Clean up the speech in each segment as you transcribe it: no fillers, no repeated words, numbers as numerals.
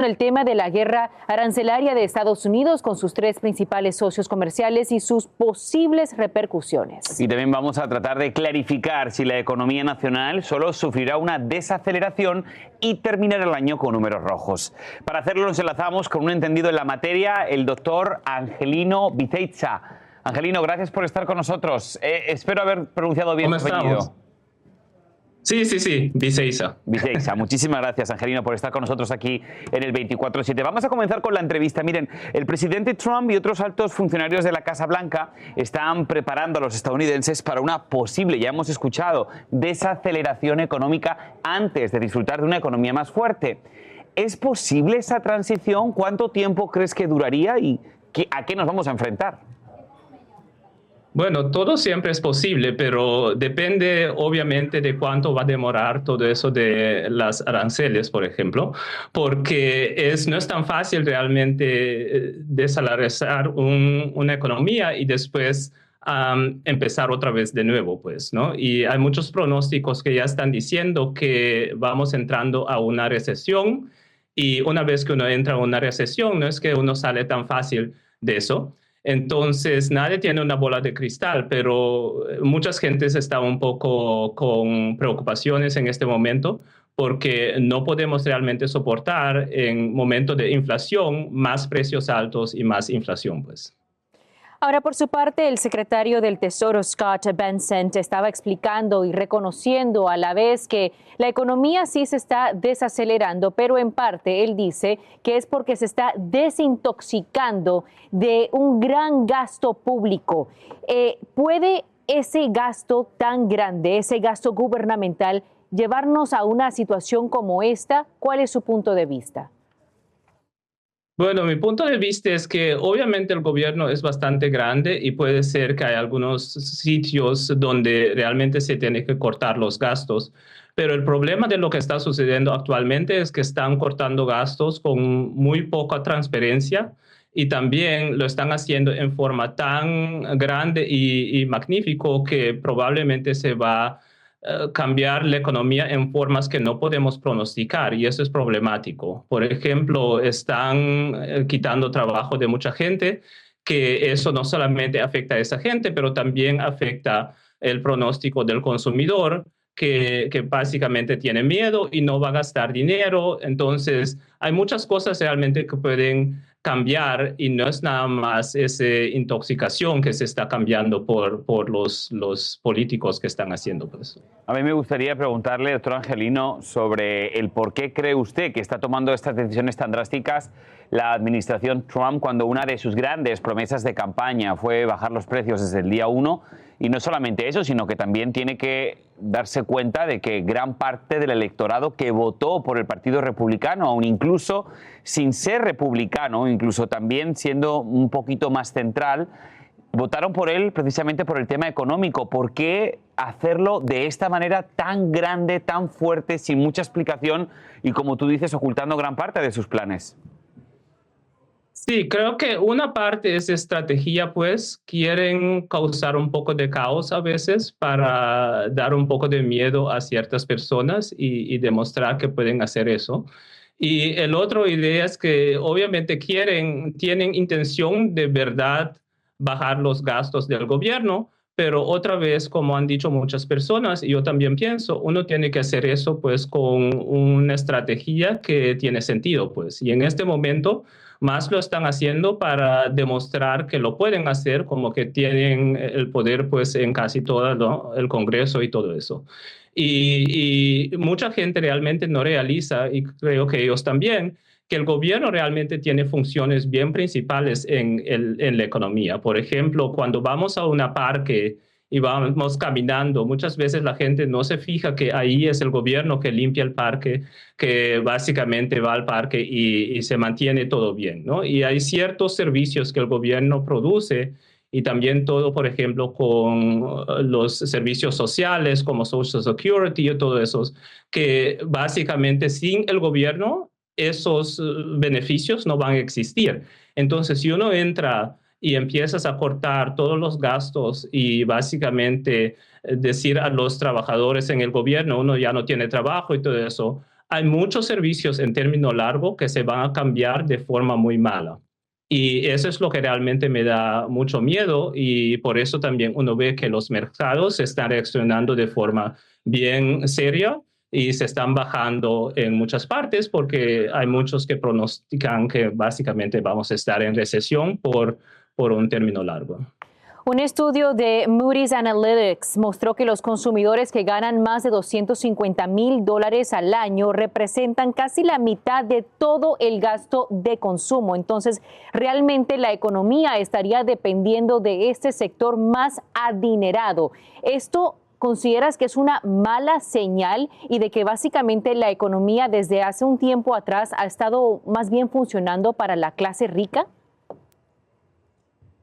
El tema de la guerra arancelaria de Estados Unidos con sus tres principales socios comerciales y sus posibles repercusiones. Y también vamos a tratar de clarificar si la economía nacional solo sufrirá una desaceleración y terminará el año con números rojos. Para hacerlo nos enlazamos con un entendido en la materia, el doctor Angelino Viceiza. Angelino, gracias por estar con nosotros. Espero haber pronunciado bien tu apellido. Sí, Viceiza. Viceiza, muchísimas gracias, Angelino, por estar con nosotros aquí en el 24/7. Vamos a comenzar con la entrevista. Miren, el presidente Trump y otros altos funcionarios de la Casa Blanca están preparando a los estadounidenses para una posible, ya hemos escuchado, desaceleración económica antes de disfrutar de una economía más fuerte. ¿Es posible esa transición? ¿Cuánto tiempo crees que duraría y a qué nos vamos a enfrentar? Bueno, todo siempre es posible, pero depende obviamente de cuánto va a demorar todo eso de las aranceles, por ejemplo, porque no es tan fácil realmente desalarizar una economía y después empezar otra vez de nuevo, pues, ¿no? Y hay muchos pronósticos que ya están diciendo que vamos entrando a una recesión y una vez que uno entra a una recesión, no es que uno sale tan fácil de eso. Entonces, nadie tiene una bola de cristal, pero muchas gentes están un poco con preocupaciones en este momento porque no podemos realmente soportar en momentos de inflación más precios altos y más inflación, pues. Ahora, por su parte, el secretario del Tesoro, Scott Bessent, estaba explicando y reconociendo a la vez que la economía sí se está desacelerando, pero en parte él dice que es porque se está desintoxicando de un gran gasto público. ¿Puede ese gasto tan grande, ese gasto gubernamental, llevarnos a una situación como esta? ¿Cuál es su punto de vista? Bueno, mi punto de vista es que obviamente el gobierno es bastante grande y puede ser que hay algunos sitios donde realmente se tiene que cortar los gastos, pero el problema de lo que está sucediendo actualmente es que están cortando gastos con muy poca transparencia y también lo están haciendo en forma tan grande y magnífico que probablemente se va cambiar la economía en formas que no podemos pronosticar y eso es problemático. Por ejemplo, están quitando trabajo de mucha gente, que eso no solamente afecta a esa gente, pero también afecta el pronóstico del consumidor, que básicamente tiene miedo y no va a gastar dinero. Entonces, hay muchas cosas realmente que pueden cambiar y no es nada más esa intoxicación que se está cambiando por los políticos que están haciendo eso. A mí me gustaría preguntarle, doctor Angelino, sobre el por qué cree usted que está tomando estas decisiones tan drásticas la administración Trump cuando una de sus grandes promesas de campaña fue bajar los precios desde el día 1. Y no solamente eso, sino que también tiene que darse cuenta de que gran parte del electorado que votó por el Partido Republicano, aun incluso sin ser republicano, incluso también siendo un poquito más central, votaron por él precisamente por el tema económico. ¿Por qué hacerlo de esta manera tan grande, tan fuerte, sin mucha explicación y, como tú dices, ocultando gran parte de sus planes? Sí, creo que una parte es estrategia, pues quieren causar un poco de caos a veces para dar un poco de miedo a ciertas personas y demostrar que pueden hacer eso. Y el otro idea es que obviamente tienen intención de verdad bajar los gastos del gobierno, pero otra vez, como han dicho muchas personas, y yo también pienso, uno tiene que hacer eso pues con una estrategia que tiene sentido, pues. Y en este momento más lo están haciendo para demostrar que lo pueden hacer, como que tienen el poder pues en casi todo, ¿no?, el Congreso y todo eso. Y mucha gente realmente no realiza, y creo que ellos también, que el gobierno realmente tiene funciones bien principales en la economía. Por ejemplo, cuando vamos a un parque y vamos caminando, muchas veces la gente no se fija que ahí es el gobierno que limpia el parque, que básicamente va al parque y se mantiene todo bien, ¿no? Y hay ciertos servicios que el gobierno produce y también todo, por ejemplo, con los servicios sociales como Social Security y todo eso, que básicamente sin el gobierno esos beneficios no van a existir. Entonces, si uno entra y empiezas a cortar todos los gastos y básicamente decir a los trabajadores en el gobierno, uno ya no tiene trabajo y todo eso, hay muchos servicios en término largo que se van a cambiar de forma muy mala. Y eso es lo que realmente me da mucho miedo y por eso también uno ve que los mercados están reaccionando de forma bien seria y se están bajando en muchas partes porque hay muchos que pronostican que básicamente vamos a estar en recesión por un término largo. Un estudio de Moody's Analytics mostró que los consumidores que ganan más de $250,000 al año representan casi la mitad de todo el gasto de consumo. Entonces, realmente la economía estaría dependiendo de este sector más adinerado. ¿Esto consideras que es una mala señal y de que básicamente la economía desde hace un tiempo atrás ha estado más bien funcionando para la clase rica?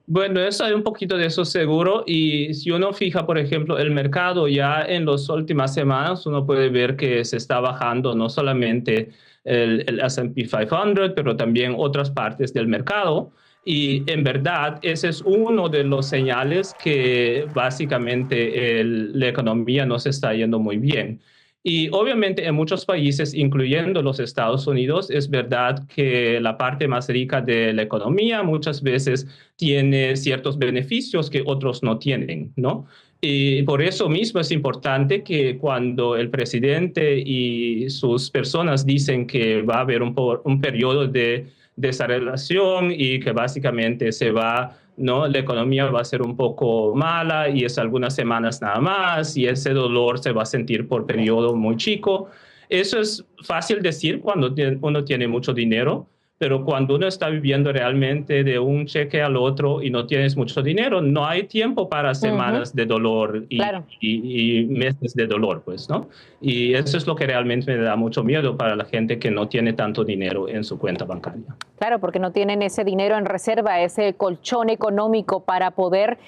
Bueno, eso hay un poquito de eso seguro y si uno fija, por ejemplo, el mercado ya en las últimas semanas, uno puede ver que se está bajando no solamente el S&P 500, pero también otras partes del mercado. Y en verdad, ese es uno de los señales que básicamente la economía no se está yendo muy bien. Y obviamente en muchos países, incluyendo los Estados Unidos, es verdad que la parte más rica de la economía muchas veces tiene ciertos beneficios que otros no tienen, ¿no? Y por eso mismo es importante que cuando el presidente y sus personas dicen que va a haber un periodo de desaceleración y que básicamente ¿no? La economía va a ser un poco mala y es algunas semanas nada más y ese dolor se va a sentir por periodo muy chico. Eso es fácil decir cuando uno tiene mucho dinero, pero cuando uno está viviendo realmente de un cheque al otro y no tienes mucho dinero, no hay tiempo para semanas de dolor Claro. y meses de dolor, pues, ¿no? Y eso es lo que realmente me da mucho miedo para la gente que no tiene tanto dinero en su cuenta bancaria. Claro, porque no tienen ese dinero en reserva, ese colchón económico para poder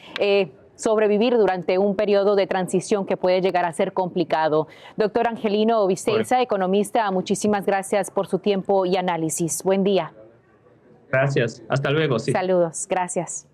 sobrevivir durante un periodo de transición que puede llegar a ser complicado. Doctor Angelino Viceiza, economista, muchísimas gracias por su tiempo y análisis. Buen día. Gracias. Hasta luego. Sí. Saludos. Gracias.